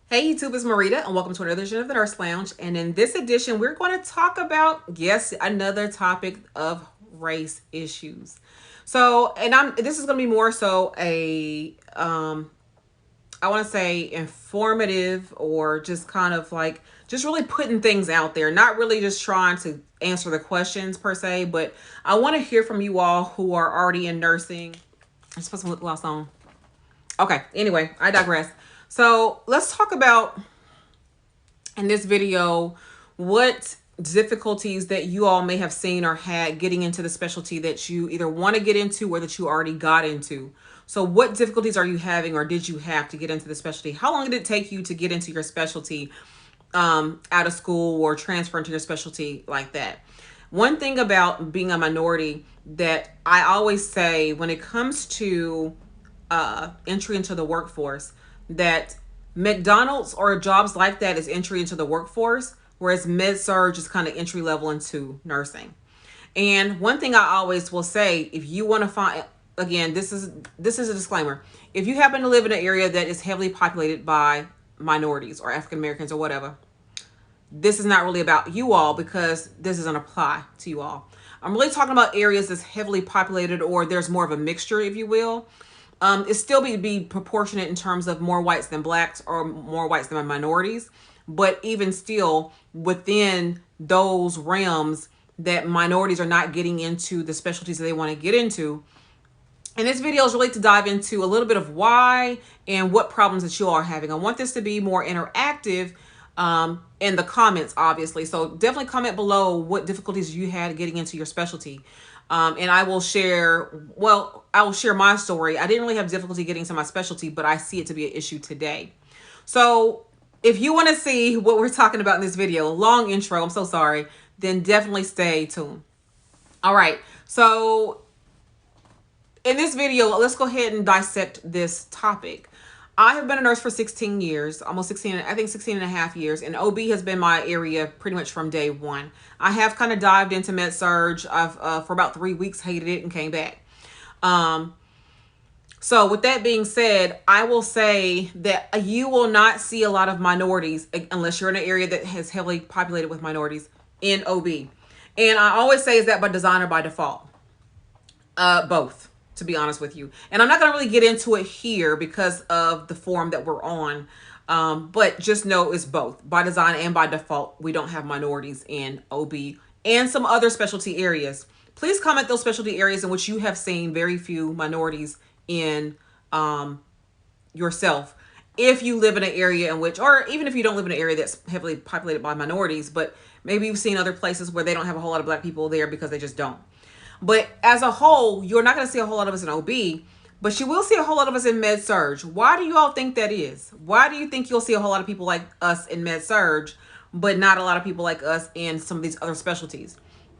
Hey YouTube, it's Marita and welcome to another edition of the Nurse Lounge. And in this edition, we're going to talk about, yes, another topic of race issues. So, this is going to be more so I want to say informative or just kind of like just really putting things out there, not really just trying to answer the questions per se, but I want to hear from you all who are already in nursing. I'm supposed to put lip gloss on. Okay, anyway, I digress. So let's talk about in this video what difficulties that you all may have seen or had getting into the specialty that you either want to get into or that you already got into. So what difficulties are you having or did you have to get into the specialty? How long did it take you to get into your specialty out of school or transfer into your specialty like that? One thing about being a minority that I always say when it comes to entry into the workforce, that McDonald's or jobs like that is entry into the workforce, whereas med-surg is kind of entry level into nursing. And one thing I always will say, if you want to find, again, this is a disclaimer. If you happen to live in an area that is heavily populated by minorities or African Americans or whatever, this is not really about you all because this doesn't apply to you all. I'm really talking about areas that's heavily populated or there's more of a mixture, if you will. It still be proportionate in terms of more whites than blacks or more whites than minorities. But even still, within those realms that minorities are not getting into the specialties that they want to get into. And this video is really to dive into a little bit of why and what problems that you all are having. I want this to be more interactive in the comments, obviously. So definitely comment below what difficulties you had getting into your specialty. And I will share, my story. I didn't really have difficulty getting to my specialty, but I see it to be an issue today. So if you want to see what we're talking about in this video, long intro, I'm so sorry, then definitely stay tuned. All right. So in this video, let's go ahead and dissect this topic. I have been a nurse for 16 years, almost 16, I think 16 and a half years. And OB has been my area pretty much from day one. I have kind of dived into med-surg. I've, for about 3 weeks, hated it and came back. So with that being said, I will say that you will not see a lot of minorities unless you're in an area that has heavily populated with minorities in OB. And I always say, is that by design or by default? Both, to be honest with you. And I'm not going to really get into it here because of the forum that we're on. But just know it's both. By design and by default, we don't have minorities in OB and some other specialty areas. Please comment those specialty areas in which you have seen very few minorities in yourself. If you live in an area in which, or even if you don't live in an area that's heavily populated by minorities, but maybe you've seen other places where they don't have a whole lot of black people there because they just don't. But as a whole, you're not going to see a whole lot of us in OB, but you will see a whole lot of us in med-surg. Why do you all think that is? Why do you think you'll see a whole lot of people like us in med-surg, but not a lot of people like us in some of these other specialties?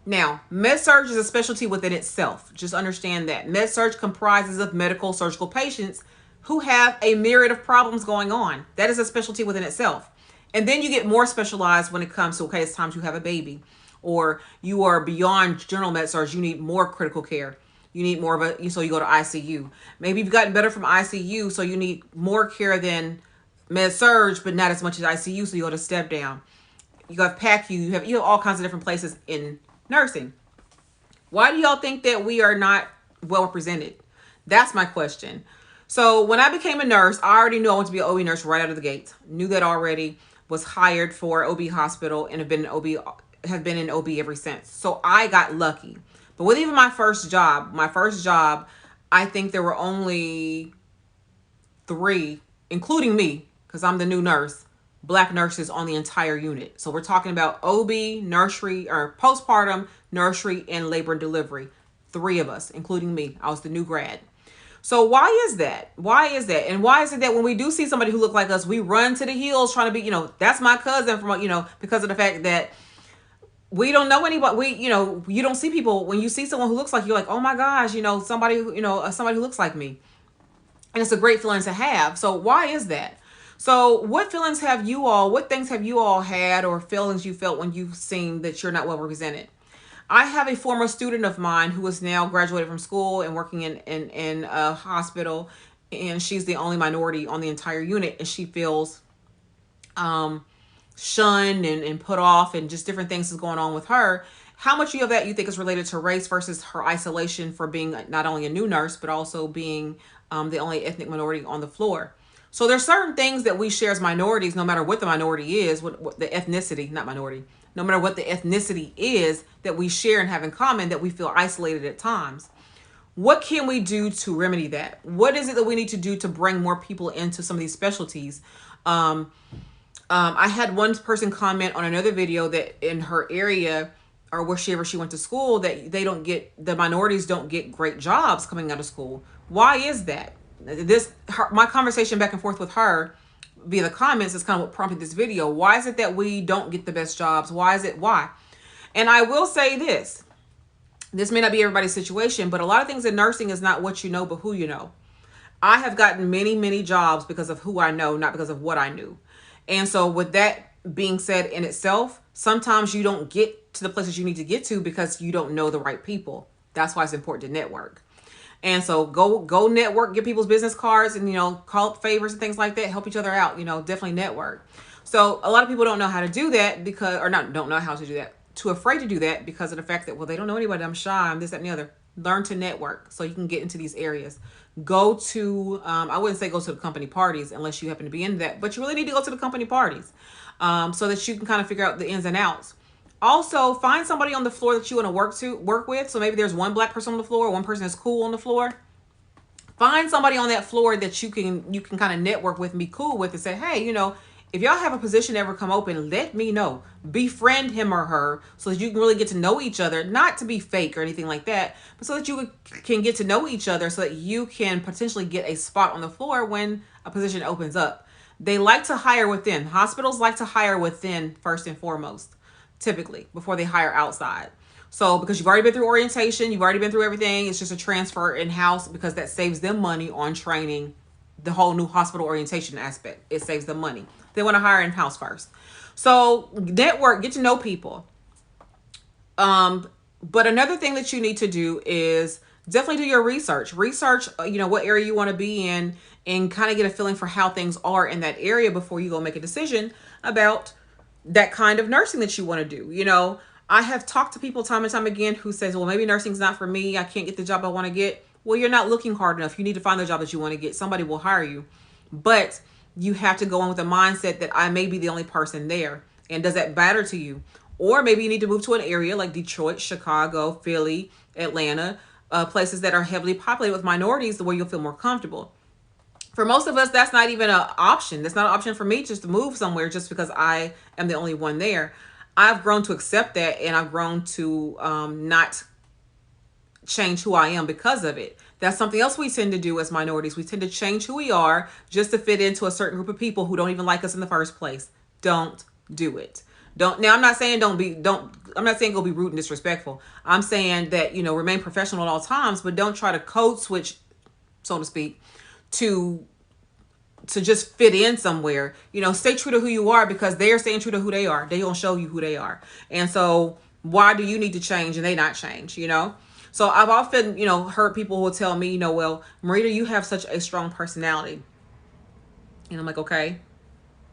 Now, med-surg is a specialty within itself. Just understand that. Med-surg comprises of medical surgical patients who have a myriad of problems going on. That is a specialty within itself. And then you get more specialized when it comes to, okay, it's time to have a baby. Or you are beyond general med-surg, you need more critical care. You need more of a, so you go to ICU. Maybe you've gotten better from ICU, so you need more care than med-surg, but not as much as ICU, so you go to step down. You have PACU, you have all kinds of different places in nursing. Why do y'all think that we are not well represented? That's my question. So when I became a nurse, I already knew I wanted to be an OB nurse right out of the gate. Knew that already, was hired for OB hospital and have been in OB ever since. So I got lucky. But with even my first job, I think there were only 3, including me, because I'm the new nurse, black nurses on the entire unit. So we're talking about OB, nursery, or postpartum, nursery, and labor and delivery. 3 of us, including me. I was the new grad. So why is that? Why is that? And why is it that when we do see somebody who look like us, we run to the hills trying to be, that's my cousin from, because of the fact that we don't know anybody. You don't see people. When you see someone who looks like you, you're like, oh my gosh, somebody who looks like me. And it's a great feeling to have. So why is that? So what things have you all had or feelings you felt when you've seen that you're not well represented? I have a former student of mine who is now graduated from school and working in a hospital, and she's the only minority on the entire unit, and she feels shunned and put off, and just different things is going on with her. How much of that you think is related to race versus her isolation for being not only a new nurse, but also being the only ethnic minority on the floor? So there's certain things that we share as minorities, no matter what the minority is, what the ethnicity, not minority, no matter what the ethnicity is that we share and have in common, that we feel isolated at times. What can we do to remedy that? What is it that we need to do to bring more people into some of these specialties? I had one person comment on another video that in her area, or wherever she went to school, that the minorities don't get great jobs coming out of school. Why is that? My conversation back and forth with her via the comments is kind of what prompted this video. Why is it that we don't get the best jobs? Why? And I will say this may not be everybody's situation, but a lot of things in nursing is not what you know, but who you know. I have gotten many jobs because of who I know, not because of what I knew. And so with that being said in itself, sometimes you don't get to the places you need to get to because you don't know the right people. That's why it's important to network. And so go network, get people's business cards, and, call up favors and things like that. Help each other out, definitely network. So a lot of people don't know how to do that don't know how to do that. Too afraid to do that because of the fact that, well, they don't know anybody. I'm shy. I'm this, that, and the other. Learn to network so you can get into these areas. Go to, I wouldn't say go to the company parties unless you happen to be in that, but you really need to go to the company parties so that you can kind of figure out the ins and outs. Also, find somebody on the floor that you want to work with. So maybe there's one black person on the floor, one person that's cool on the floor. Find somebody on that floor that you can kind of network with and be cool with and say, hey, if y'all have a position ever come open, let me know. Befriend him or her so that you can really get to know each other, not to be fake or anything like that, but so that you can get to know each other so that you can potentially get a spot on the floor when a position opens up. They like to hire within. Hospitals like to hire within first and foremost, typically, before they hire outside. So because you've already been through orientation, you've already been through everything, it's just a transfer in-house because that saves them money on training the whole new hospital orientation aspect. It saves them money. They want to hire in-house first. So network, get to know people. But another thing that you need to do is definitely do your research. Research, what area you want to be in and kind of get a feeling for how things are in that area before you go make a decision about that kind of nursing that you want to do. I have talked to people time and time again who says, well, maybe nursing's not for me. I can't get the job I want to get. Well, you're not looking hard enough. You need to find the job that you want to get. Somebody will hire you. But you have to go in with a mindset that I may be the only person there. And does that matter to you? Or maybe you need to move to an area like Detroit, Chicago, Philly, Atlanta, places that are heavily populated with minorities where you'll feel more comfortable. For most of us, that's not even an option. That's not an option for me just to move somewhere just because I am the only one there. I've grown to accept that, and I've grown to not change who I am because of it. That's something else we tend to do as minorities. We tend to change who we are just to fit into a certain group of people who don't even like us in the first place. Don't do it. Now I'm not saying I'm not saying go be rude and disrespectful. I'm saying that, remain professional at all times, but don't try to code switch, so to speak, to just fit in somewhere. Stay true to who you are because they are staying true to who they are. They gonna show you who they are. And so why do you need to change and they not change, So I've often, heard people who will tell me, well, Marita, you have such a strong personality. And I'm like, okay.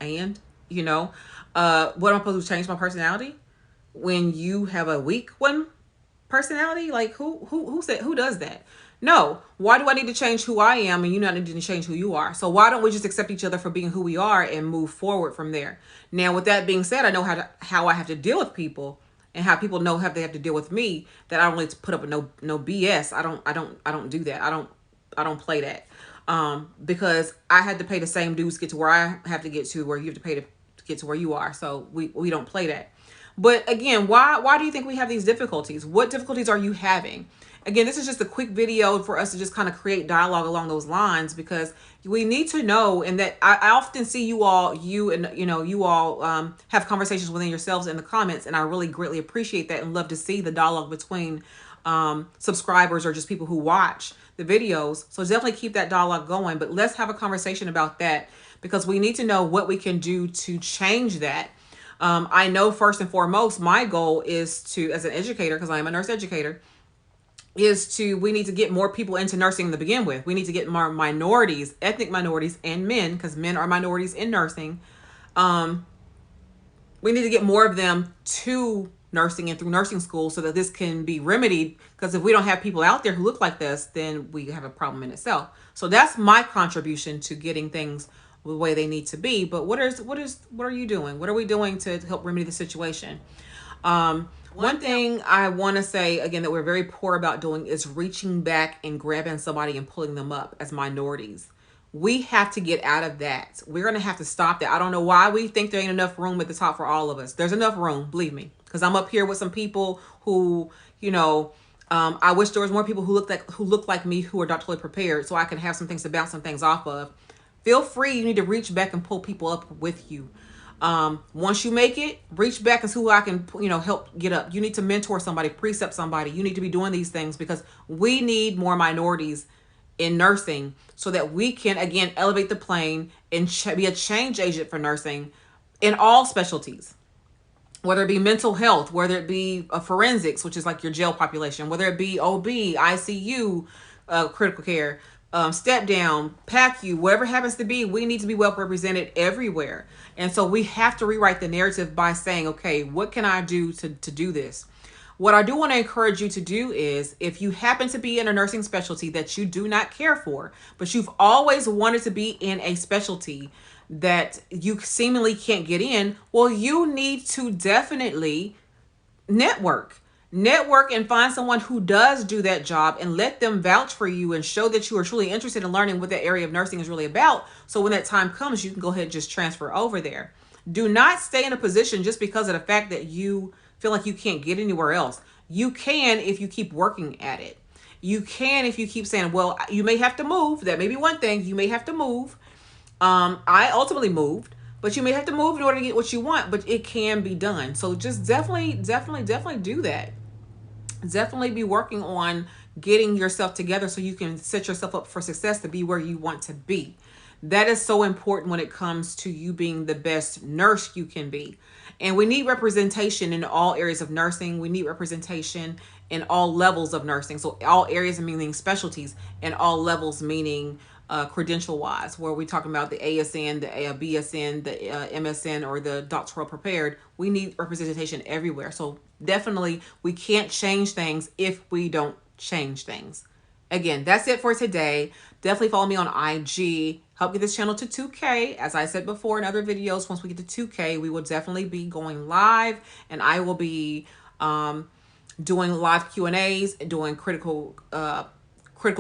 And, what am I supposed to change my personality when you have a weak one personality? Like who does that? No. Why do I need to change who I am and you not need to change who you are? So why don't we just accept each other for being who we are and move forward from there? Now, with that being said, I know how I have to deal with people and how people know how they have to deal with me, that I don't like to put up with no BS. I don't do that. I don't play that. Because I had to pay the same dues to get to where I have to get to, where you have to pay to get to where you are. So we don't play that. But again, why do you think we have these difficulties? What difficulties are you having? Again, this is just a quick video for us to just kind of create dialogue along those lines, because we need to know. And that I often see you all have conversations within yourselves in the comments, and I really greatly appreciate that and love to see the dialogue between subscribers or just people who watch the videos. So definitely keep that dialogue going, but let's have a conversation about that, because we need to know what we can do to change that. I know first and foremost, my goal is to, as an educator, because I am a nurse educator, we need to get more people into nursing to begin with. We need to get more minorities, ethnic minorities, and men, because men are minorities in nursing, Um, we need to get more of them to nursing and through nursing school so that this can be remedied, because if we don't have people out there who look like this, then we have a problem in itself. So that's my contribution to getting things the way they need to be. But what are you doing? What are we doing to help remedy the situation? One thing I want to say again that we're very poor about doing is reaching back and grabbing somebody and pulling them up as minorities. We have to get out of that. We're going to have to stop that. I don't know why we think there ain't enough room at the top for all of us. There's enough room, believe me, because I'm up here with some people who, I wish there was more people who look like me, who are doctorally prepared, so I can have some things to bounce some things off of. Feel free. You need to reach back and pull people up with you. Once you make it, reach back and see who I can, help get up. You need to mentor somebody, precept somebody. You need to be doing these things because we need more minorities in nursing so that we can, again, elevate the plane and be a change agent for nursing in all specialties, whether it be mental health, whether it be forensics, which is like your jail population, whether it be OB, ICU, critical care, step down, PACU, whatever it happens to be, we need to be well represented everywhere. And so we have to rewrite the narrative by saying, okay, what can I do to do this? What I do want to encourage you to do is, if you happen to be in a nursing specialty that you do not care for, but you've always wanted to be in a specialty that you seemingly can't get in, well, you need to definitely network and find someone who does do that job and let them vouch for you and show that you are truly interested in learning what that area of nursing is really about. So when that time comes, you can go ahead and just transfer over there. Do not stay in a position just because of the fact that you feel like you can't get anywhere else. You can if you keep working at it. You can if you keep saying, well, you may have to move. That may be one thing. You may have to move. I ultimately moved, but you may have to move in order to get what you want, but it can be done. So just definitely do that. Definitely be working on getting yourself together so you can set yourself up for success to be where you want to be. That is so important when it comes to you being the best nurse you can be. And we need representation in all areas of nursing. We need representation in all levels of nursing. So all areas meaning specialties, and all levels meaning credential wise, where we're talking about the ASN, the BSN, the MSN, or the doctoral prepared. We need representation everywhere. So definitely we can't change things if we don't change things. Again, that's it for today. Definitely follow me on IG. Help get this channel to 2K. As I said before in other videos, once we get to 2K, we will definitely be going live, and I will be doing live Q&As, doing critical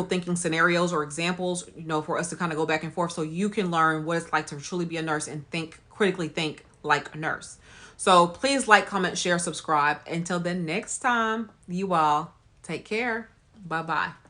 thinking scenarios or examples, for us to kind of go back and forth so you can learn what it's like to truly be a nurse and critically think like a nurse. So please like, comment, share, subscribe. Until the next time, you all take care. Bye-bye.